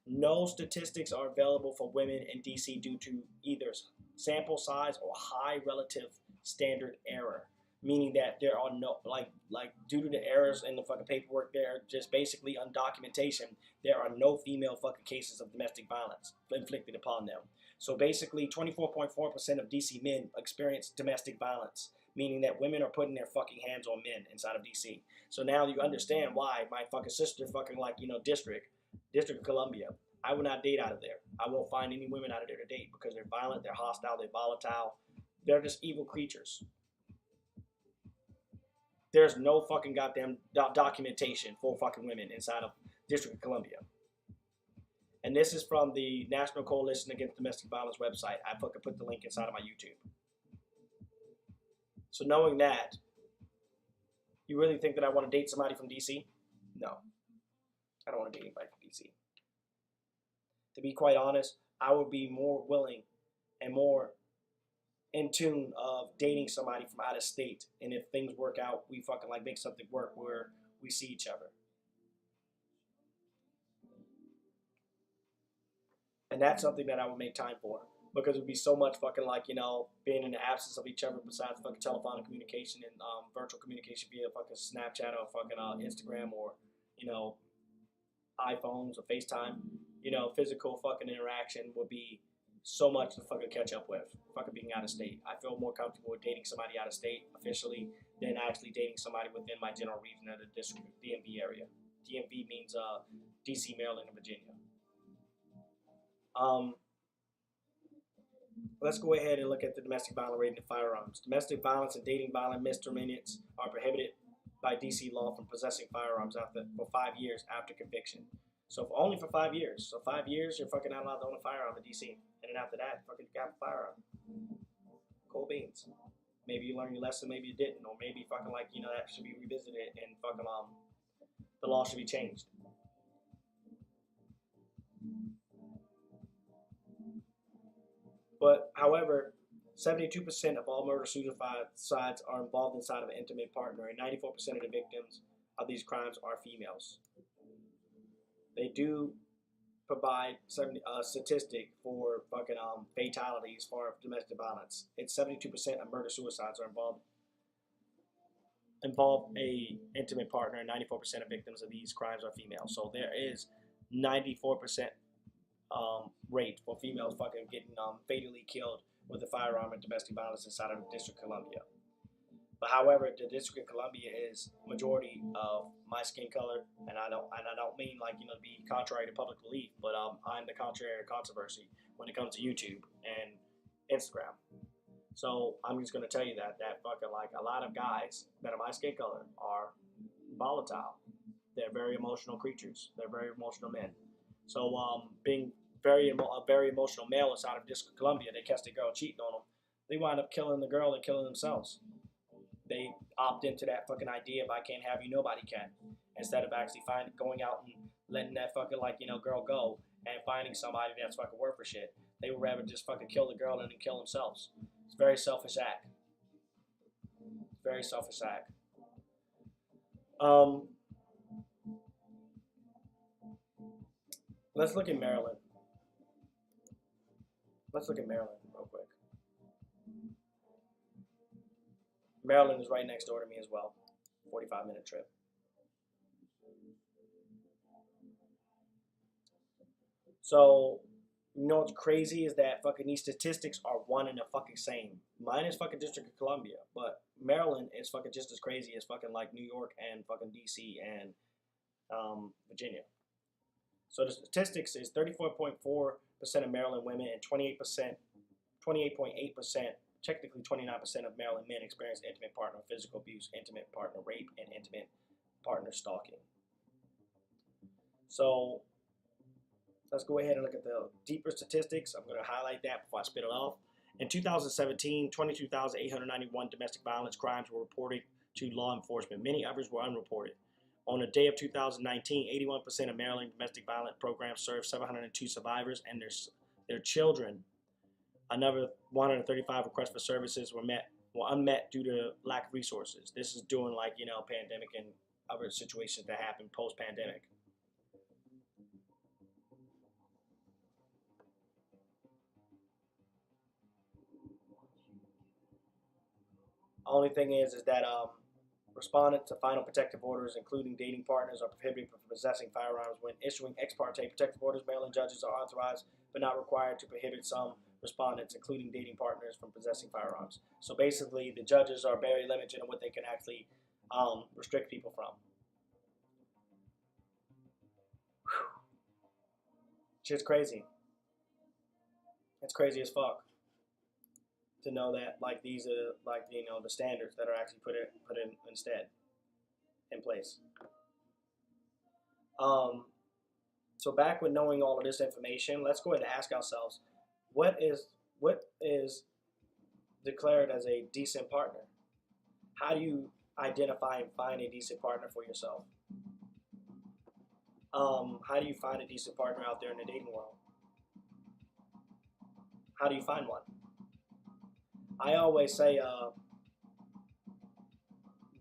Speaker 1: No statistics are available for women in D.C. due to either sample size or high relative standard error, meaning that there are no, due to the errors in the fucking paperwork there, just basically on documentation, there are no female fucking cases of domestic violence inflicted upon them. So basically 24.4% of D.C. men experience domestic violence, meaning that women are putting their fucking hands on men inside of D.C. So now you understand why my fucking sister fucking District of Columbia, I will not date out of there. I won't find any women out of there to date because they're violent, they're hostile, they're volatile. They're just evil creatures. There's no fucking goddamn documentation for fucking women inside of District of Columbia. And this is from the National Coalition Against Domestic Violence website. I fucking put the link inside of my YouTube. So knowing that, you really think that I want to date somebody from DC? No. I don't want to date anybody from DC. To be quite honest, I would be more willing and more in tune of dating somebody from out of state. And if things work out, we fucking like make something work where we see each other. And that's something that I would make time for. Because it would be so much fucking like, you know, being in the absence of each other besides fucking telephonic communication and virtual communication via fucking Snapchat or fucking Instagram or, you know, iPhones or FaceTime. You know, physical fucking interaction would be so much to fucking catch up with. Fucking being out of state. I feel more comfortable with dating somebody out of state officially than actually dating somebody within my general region of the district, DMV area. DMV means DC, Maryland, and Virginia. Let's go ahead and look at the domestic violence rate in firearms. Domestic violence and dating violence misdemeanors are prohibited by DC law from possessing firearms for 5 years after conviction. So only for 5 years. So 5 years, you're fucking not allowed to own a firearm in DC. And then after that, fucking got a firearm. Cool beans. Maybe you learned your lesson, maybe you didn't, or maybe fucking like, you know, that should be revisited and fucking the law should be changed. But, however, 72% of all murder suicides are involved inside of an intimate partner, and 94% of the victims of these crimes are females. They do provide a statistic for fucking fatalities for domestic violence. It's 72% of murder suicides are involve a intimate partner, and 94% of victims of these crimes are female. So there is 94% rate for females fucking getting fatally killed with a firearm and domestic violence inside of the District of Columbia. But however, the District of Columbia is majority of my skin color, and I don't mean like, you know, to be contrary to public belief, but I'm the contrary to controversy when it comes to YouTube and Instagram. So I'm just gonna tell you that fucking like a lot of guys that are my skin color are volatile. They're very emotional creatures. They're very emotional men. So being a very emotional male inside of District of Columbia, they catch the girl cheating on them. They wind up killing the girl and killing themselves. They opt into that fucking idea of I can't have you, nobody can. Instead of actually going out and letting that fucking like, you know, girl go and finding somebody that's fucking worth for shit. They would rather just fucking kill the girl and then kill themselves. It's a very selfish act. Very selfish act. Let's look at Maryland. Let's look at Maryland real quick. Maryland is right next door to me as well. 45-minute trip. So, you know what's crazy is that fucking these statistics are one and the fucking same. Mine is fucking District of Columbia, but Maryland is fucking just as crazy as fucking like New York and fucking DC and Virginia. So the statistics is 34.4% of Maryland women and 28.8%, technically 29% of Maryland men experience intimate partner physical abuse, intimate partner rape, and intimate partner stalking. So let's go ahead and look at the deeper statistics. I'm going to highlight that before I spit it off. In 2017, 22,891 domestic violence crimes were reported to law enforcement. Many others were unreported. On the day of 2019, 81% of Maryland domestic violence programs served 702 survivors and their children. Another 135 requests for services were unmet due to lack of resources. This is during like, you know, pandemic and other situations that happen post-pandemic. Only thing is that respondents to final protective orders, including dating partners, are prohibited from possessing firearms. When issuing ex parte protective orders, Maryland judges are authorized but not required to prohibit some respondents, including dating partners, from possessing firearms. So basically, the judges are very limited on what they can actually restrict people from. Whew. Shit's crazy. It's crazy as fuck to know that like these are like, you know, the standards that are actually put in place. So back with knowing all of this information, let's go ahead and ask ourselves, what is declared as a decent partner? How do you identify and find a decent partner for yourself? How do you find a decent partner out there in the dating world? How do you find one? I always say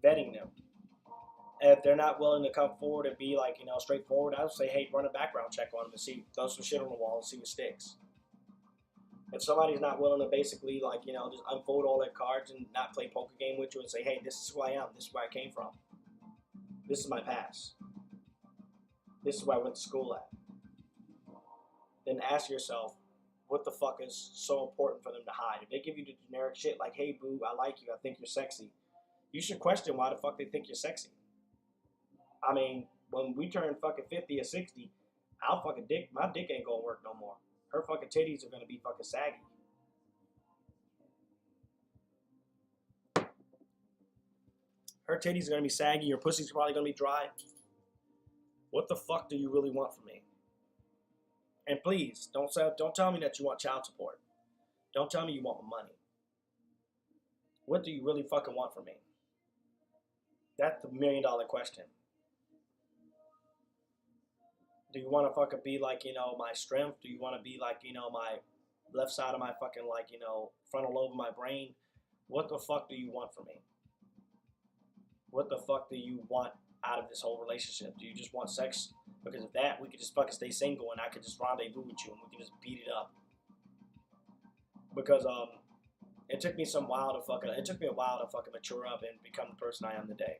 Speaker 1: vetting them. If they're not willing to come forward and be like, straightforward, I would say, hey, run a background check on them and see, throw some shit on the wall and see what sticks. If somebody's not willing to basically just unfold all their cards and not play poker game with you and say, hey, this is who I am, this is where I came from, this is my past, this is where I went to school at, then ask yourself, what the fuck is so important for them to hide? If they give you the generic shit like, hey, boo, I like you, I think you're sexy, you should question why the fuck they think you're sexy. I mean, when we turn fucking 50 or 60, my dick ain't gonna work no more. Her fucking titties are gonna be fucking saggy. Her titties are gonna be saggy, your pussy's probably gonna be dry. What the fuck do you really want from me? And please, don't tell me that you want child support. Don't tell me you want my money. What do you really fucking want from me? That's the $1 million question. Do you want to fucking be like, my strength? Do you want to be like, my left side of my fucking, frontal lobe of my brain? What the fuck do you want from me? What the fuck do you want out of this whole relationship? Do you just want sex? Because of that, we could just fucking stay single and I could just rendezvous with you and we could just beat it up. Because, it took me a while to fucking mature up and become the person I am today.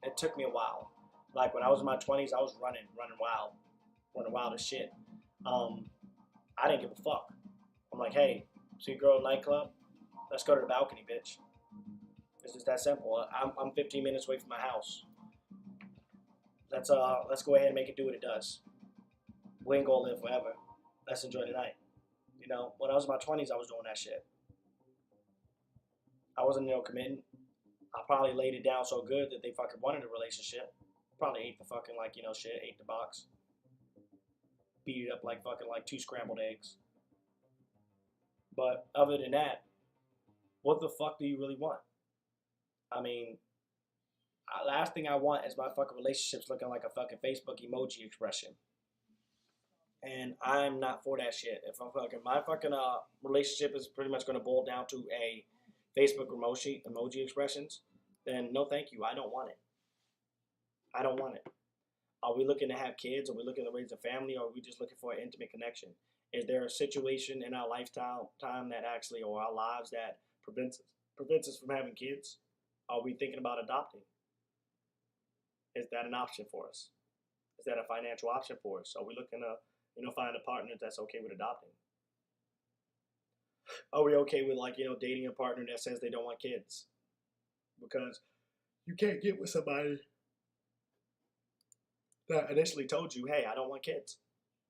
Speaker 1: It took me a while. Like when I was in my 20s, I was running wild as shit. I didn't give a fuck. I'm like, hey, see a girl at a nightclub? Let's go to the balcony, bitch. It's just that simple. I'm 15 minutes away from my house. Let's go ahead and make it do what it does. We ain't gonna live forever. Let's enjoy the night. When I was in my 20s, I was doing that shit. I wasn't, committing. I probably laid it down so good that they fucking wanted a relationship. Probably ate the fucking, shit, ate the box. Beat it up like 2 scrambled eggs. But other than that, what the fuck do you really want? I mean, last thing I want is my fucking relationships looking like a fucking Facebook emoji expression. And I'm not for that shit. If my fucking relationship is pretty much going to boil down to a Facebook emoji expressions, then no thank you. I don't want it. I don't want it. Are we looking to have kids? Are we looking to raise a family? Or are we just looking for an intimate connection? Is there a situation in our lifetime that actually, or our lives, that prevents us from having kids? Are we thinking about adopting? Is that an option for us? Is that a financial option for us? Are we looking to find a partner that's okay with adopting? Are we okay with dating a partner that says they don't want kids? Because you can't get with somebody that initially told you, hey, I don't want kids.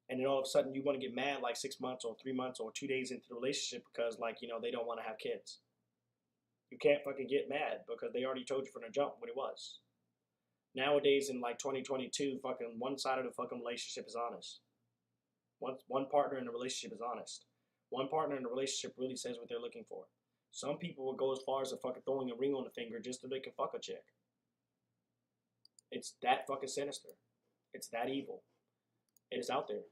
Speaker 1: And then all of a sudden you want to get mad 6 months or 3 months or 2 days into the relationship because they don't want to have kids. You can't fucking get mad because they already told you from the jump what it was. Nowadays in 2022, fucking one side of the fucking relationship is honest. One partner in the relationship is honest. One partner in the relationship really says what they're looking for. Some people will go as far as fucking throwing a ring on the finger just so they can fuck a chick. It's that fucking sinister. It's that evil. It is out there.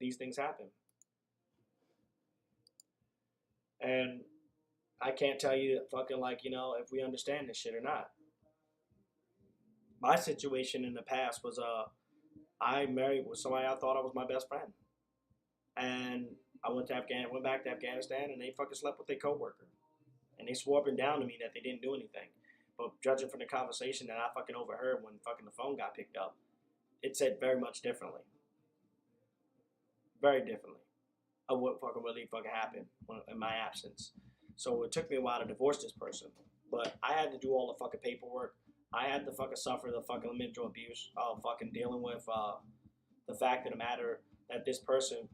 Speaker 1: These things happen. And I can't tell you fucking if we understand this shit or not. My situation in the past was I married with somebody I thought I was my best friend. And I went back to Afghanistan and they fucking slept with their coworker. And they swore up and down to me that they didn't do anything. But judging from the conversation that I fucking overheard when fucking the phone got picked up, it said very much differently. Very differently of what fucking really fucking happened in my absence. So it took me a while to divorce this person. But I had to do all the fucking paperwork. I had to fucking suffer the fucking mental abuse of fucking dealing with the fact of the matter that this person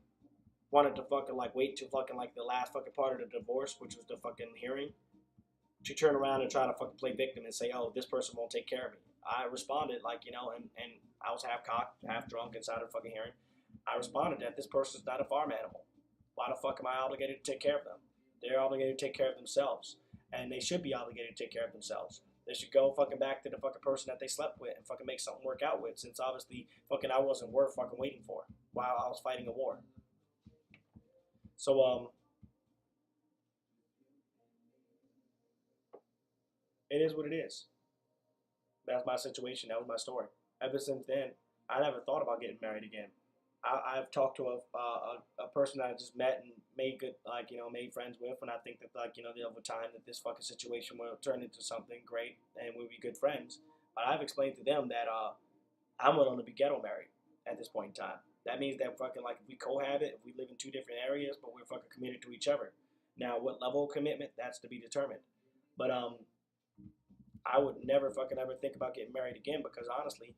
Speaker 1: wanted to fucking wait till fucking the last fucking part of the divorce, which was the fucking hearing, to turn around and try to fucking play victim and say, oh, this person won't take care of me. I responded and I was half cocked, half drunk inside of the fucking hearing. I responded that this person's not a farm animal. Why the fuck am I obligated to take care of them? They're obligated to take care of themselves, and they should be obligated to take care of themselves. They should go fucking back to the fucking person that they slept with and fucking make something work out with, since obviously fucking I wasn't worth fucking waiting for while I was fighting a war. So it is what it is. That's my situation. That was my story. Ever since then, I never thought about getting married again. I've talked to a person that I just met and made good, made friends with, and I think that, over time that this fucking situation will turn into something great and we'll be good friends. But I've explained to them that I'm willing to be ghetto married at this point in time. That means that fucking, if we cohabit, if we live in two different areas, but we're fucking committed to each other. Now, what level of commitment, that's to be determined. But I would never fucking ever think about getting married again, because honestly,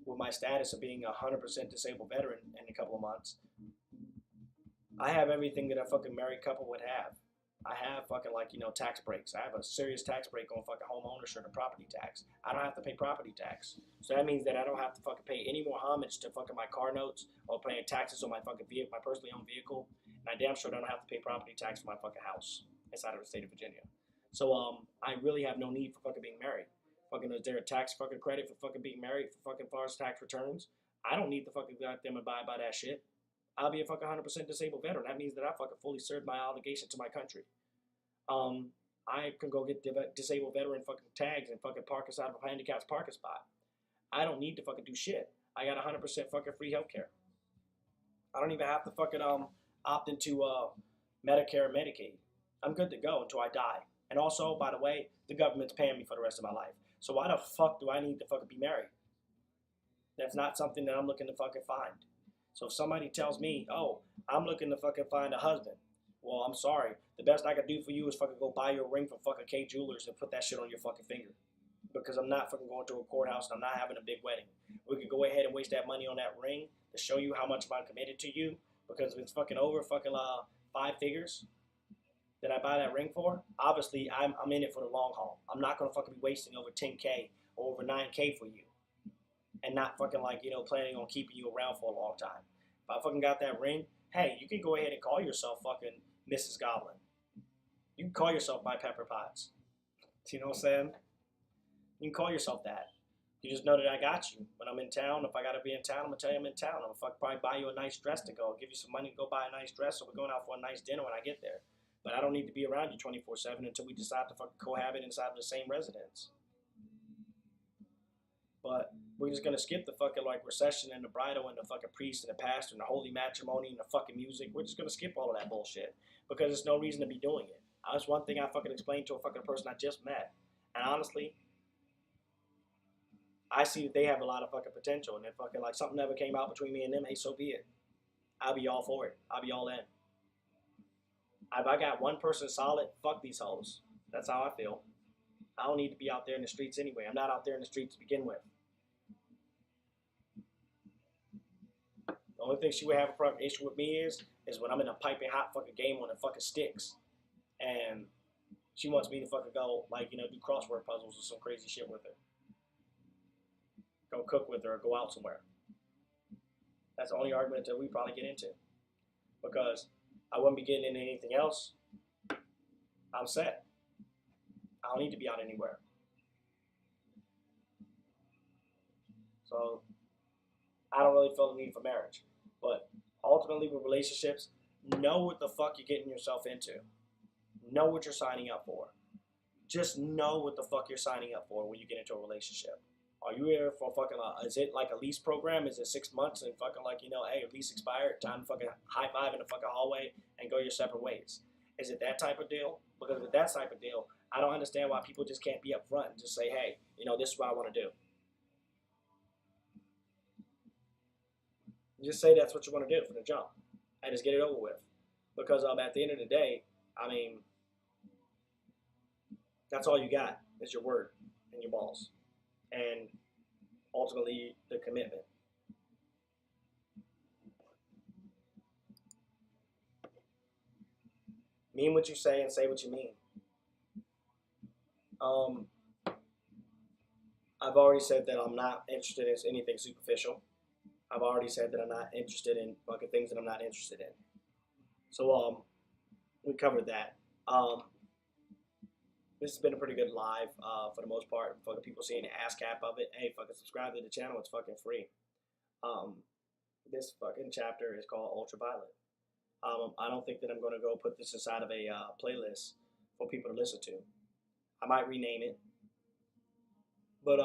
Speaker 1: with my status of being a 100% disabled veteran in a couple of months, I have everything that a fucking married couple would have. I have fucking tax breaks. I have a serious tax break on fucking home ownership and property tax. I don't have to pay property tax. So that means that I don't have to fucking pay any more homage to fucking my car notes or paying taxes on my fucking vehicle, my personally owned vehicle. And I damn sure don't have to pay property tax for my fucking house inside of the state of Virginia. So I really have no need for fucking being married. Fucking, is there a tax fucking credit for fucking being married for fucking far as tax returns? I don't need to fucking goddamn abide by that shit. I'll be a fucking 100% disabled veteran. That means that I fucking fully served my obligation to my country. I can go get disabled veteran fucking tags and fucking park inside of a handicapped parking spot. I don't need to fucking do shit. I got 100% fucking free healthcare. I don't even have to fucking opt into Medicare and Medicaid. I'm good to go until I die. And also, by the way, the government's paying me for the rest of my life. So why the fuck do I need to fucking be married? That's not something that I'm looking to fucking find. So if somebody tells me, oh, I'm looking to fucking find a husband, well, I'm sorry. The best I could do for you is fucking go buy you a ring from fucking K Jewelers and put that shit on your fucking finger. Because I'm not fucking going to a courthouse and I'm not having a big wedding. We could go ahead and waste that money on that ring to show you how much I'm committed to you. Because if it's fucking over fucking 5 figures that I buy that ring for, obviously I'm in it for the long haul. I'm not going to fucking be wasting over 10K or over 9K for you. And not fucking planning on keeping you around for a long time. If I fucking got that ring, hey, you can go ahead and call yourself fucking Mrs. Goblin. You can call yourself my Pepper Potts. You know what I'm saying? You can call yourself that. You just know that I got you. When I'm in town, if I got to be in town, I'm going to tell you I'm in town. I'm going to probably buy you a nice dress to go. I'll give you some money to go buy a nice dress, so we're going out for a nice dinner when I get there. But I don't need to be around you 24/7 until we decide to fucking cohabit inside of the same residence. But we're just gonna skip the fucking recession and the bridal and the fucking priest and the pastor and the holy matrimony and the fucking music. We're just gonna skip all of that bullshit because there's no reason to be doing it. That's one thing I fucking explained to a fucking person I just met. And honestly, I see that they have a lot of fucking potential, and if fucking something ever came out between me and them, hey, so be it. I'll be all for it. I'll be all in. If I got one person solid, fuck these hoes. That's how I feel. I don't need to be out there in the streets anyway. I'm not out there in the streets to begin with. The only thing she would have a issue with me is when I'm in a piping hot fucking game on the fucking sticks. And she wants me to fucking go, do crossword puzzles or some crazy shit with her. Go cook with her or go out somewhere. That's the only argument that we probably get into. Because I wouldn't be getting into anything else. I'm set. I don't need to be out anywhere. So I don't really feel the need for marriage. But ultimately with relationships, know what the fuck you're getting yourself into. Know what you're signing up for. Just know what the fuck you're signing up for when you get into a relationship. Are you here for fucking, is it like a lease program? Is it 6 months and fucking hey, lease expired, time to fucking high five in the fucking hallway and go your separate ways? Is it that type of deal? Because with that type of deal, I don't understand why people just can't be up front and just say, hey, this is what I want to do. Just say that's what you want to do from the jump and just get it over with. Because at the end of the day, that's all you got is your word and your balls. And ultimately the commitment. Mean what you say and say what you mean. I've already said that I'm not interested in anything superficial. I've already said that I'm not interested in fucking things that I'm not interested in. So we covered that. Um, this has been a pretty good live for the most part. Fucking people seeing the ass cap of it. Hey, fucking subscribe to the channel. It's fucking free. Um, this fucking chapter is called Ultraviolet. I don't think that I'm gonna go put this inside of a playlist for people to listen to. I might rename it, but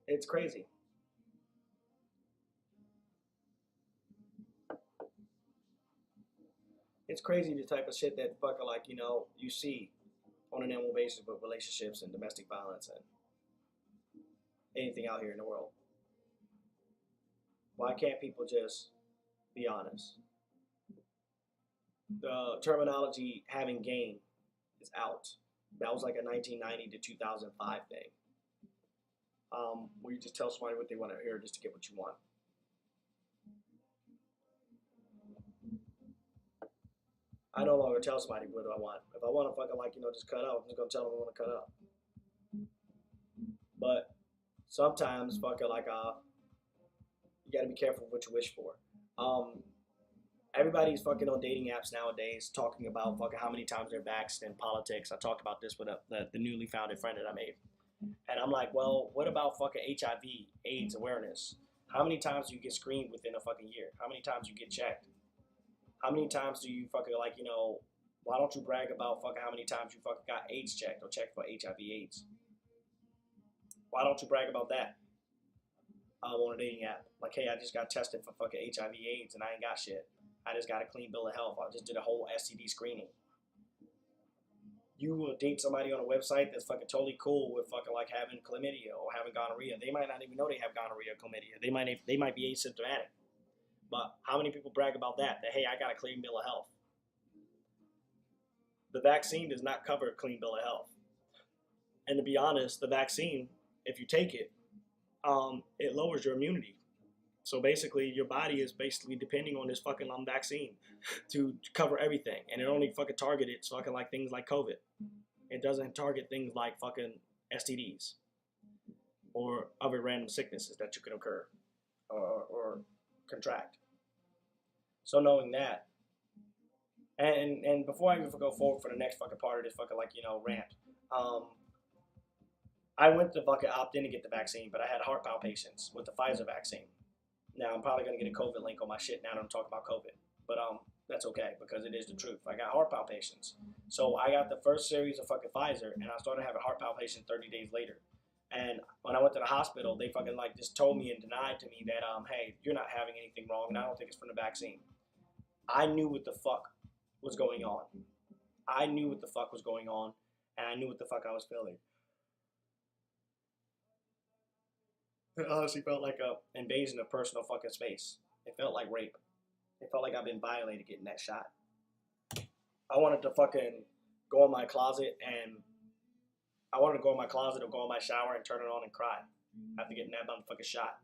Speaker 1: it's crazy. It's crazy the type of shit that fucking like you see on an annual basis with relationships and domestic violence and anything out here in the world. Why can't people just be honest? The terminology having game is out. That was like a 1990 to 2005 thing. Where you just tell somebody what they want to hear just to get what you want. I no longer tell somebody what I want. If I want to fucking just cut up, I'm just gonna tell them I want to cut up. But sometimes fucking you gotta be careful what you wish for. Everybody's fucking on dating apps nowadays talking about fucking how many times they're vaxxed in politics. I talked about this with the newly founded friend that I made. And I'm like, well, what about fucking HIV, AIDS awareness? How many times do you get screened within a fucking year? How many times do you get checked? How many times do you fucking why don't you brag about fucking how many times you fucking got AIDS checked or checked for HIV AIDS? Why don't you brag about that on a dating app? Like, hey, I just got tested for fucking HIV AIDS and I ain't got shit. I just got a clean bill of health. I just did a whole STD screening. You will date somebody on a website that's fucking totally cool with fucking like having chlamydia or having gonorrhea. They might not even know they have gonorrhea or chlamydia. They might be asymptomatic. But how many people brag about that? That, hey, I got a clean bill of health. The vaccine does not cover a clean bill of health. And to be honest, the vaccine, if you take it, it lowers your immunity. So basically, your body is basically depending on this fucking vaccine to cover everything. And it only fucking targets fucking like things like COVID. It doesn't target things like fucking STDs or other random sicknesses that you can occur or contract. So knowing that, and before I even go forward for the next fucking part of this fucking rant, I went to fucking opt in to get the vaccine, but I had heart palpitations with the Pfizer vaccine. Now I'm probably gonna get a COVID link on my shit now that I'm talking about COVID, but that's okay because it is the truth. I got heart palpitations, so I got the first series of fucking Pfizer, and I started having heart palpitations 30 days later. And when I went to the hospital, they fucking just told me and denied to me that hey, you're not having anything wrong, and I don't think it's from the vaccine. I knew what the fuck was going on. I knew what the fuck was going on, and I knew what the fuck I was feeling. It honestly felt like a invasion of personal fucking space. It felt like rape. It felt like I've been violated getting that shot. I wanted to fucking go in my closet or go in my shower and turn it on and cry after getting that motherfucking shot.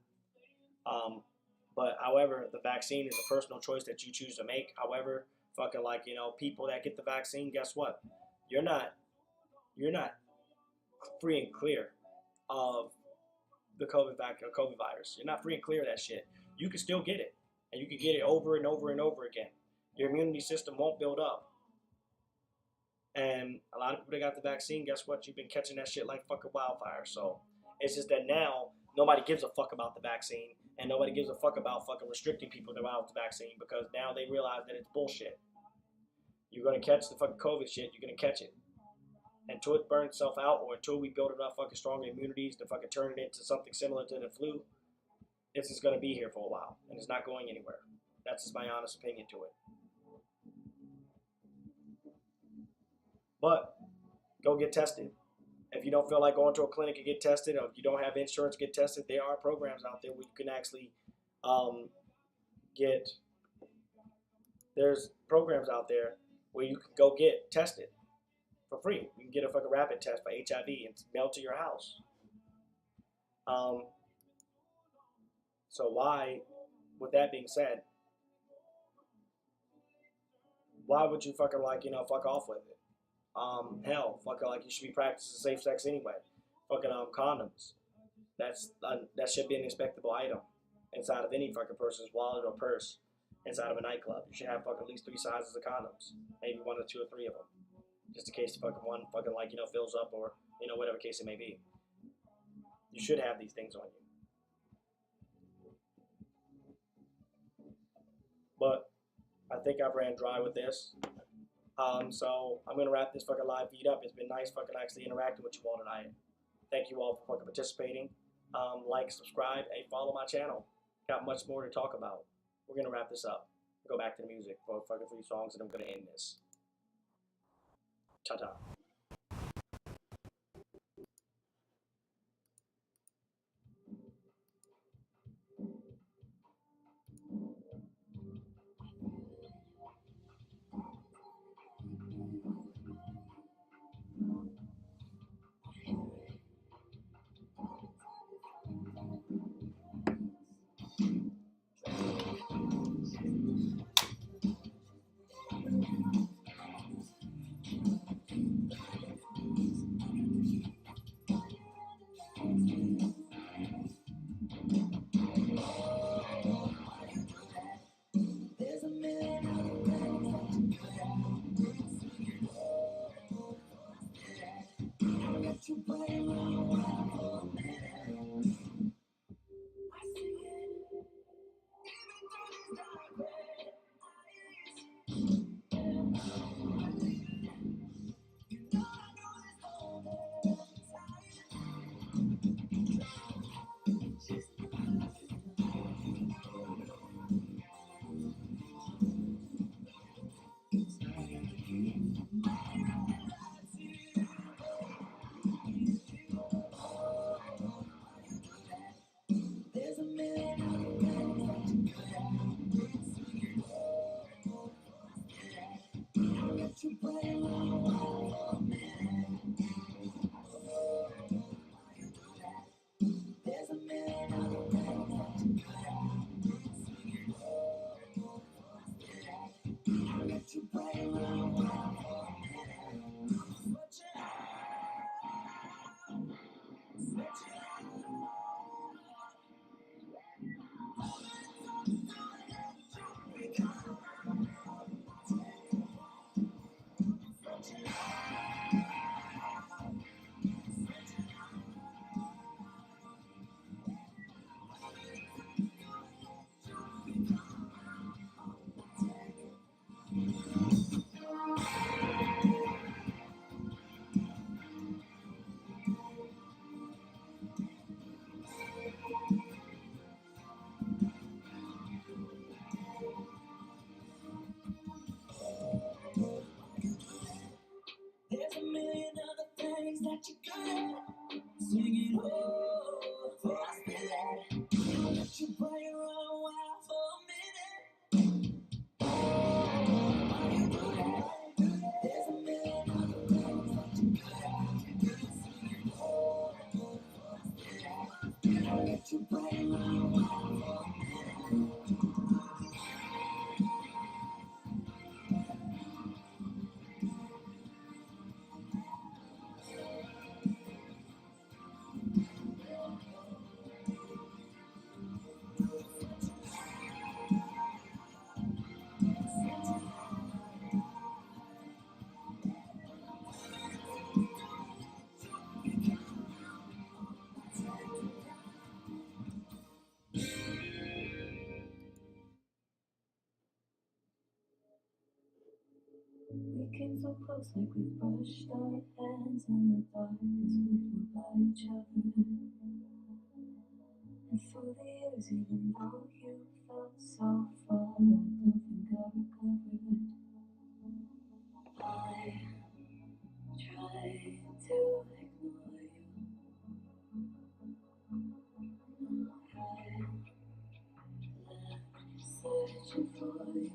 Speaker 1: But however, the vaccine is a personal choice that you choose to make. However, fucking people that get the vaccine, guess what? You're not free and clear of the COVID virus. You're not free and clear of that shit. You can still get it, and you can get it over and over and over again. Your immunity system won't build up. And a lot of people that got the vaccine, guess what? You've been catching that shit like fucking wildfire. So it's just that now nobody gives a fuck about the vaccine, and nobody gives a fuck about fucking restricting people about the vaccine because now they realize that it's bullshit. You're gonna catch the fucking COVID shit. You're gonna catch it. Until it burns itself out, or until we build enough fucking strong immunities to fucking turn it into something similar to the flu, it's just gonna be here for a while, and it's not going anywhere. That's just my honest opinion to it. But go get tested. If you don't feel like going to a clinic and get tested, or if you don't have insurance, get tested. There are programs out there where you can actually get. There's programs out there where you can go get tested for free. You can get a fucking rapid test for HIV and mailed to your house. So why, with that being said, why would you fucking fuck off with it? Hell, fucking like you should be practicing safe sex anyway. Fucking condoms. That should be an expectable item inside of any fucking person's wallet or purse. Inside of a nightclub, you should have fucking at least 3 sizes of condoms, maybe 1 or 2 or 3 of them, just in case fucking one fucking like fills up or whatever case it may be. You should have these things on you. But I think I've ran dry with this. So I'm gonna wrap this fucking live feed up. It's been nice fucking actually interacting with you all tonight. Thank you all for fucking participating. Like, subscribe, and follow my channel. Got much more to talk about. We're gonna wrap this up. Go back to the music for fucking 3 songs, and I'm gonna end this. Ta-ta.
Speaker 2: We came so close, like we brushed our hands in the dark as we flew by each other. And through the years, even though you felt so far, I don't think I recovered. I tried to ignore you. I left searching for you.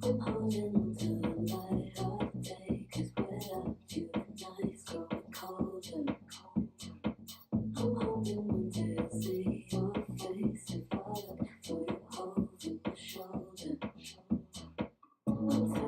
Speaker 2: I'm holding on to the light of day, 'cause without you the night's growing colder. I'm hoping one day I'll see your face if I look for your hope in my shoulder. What's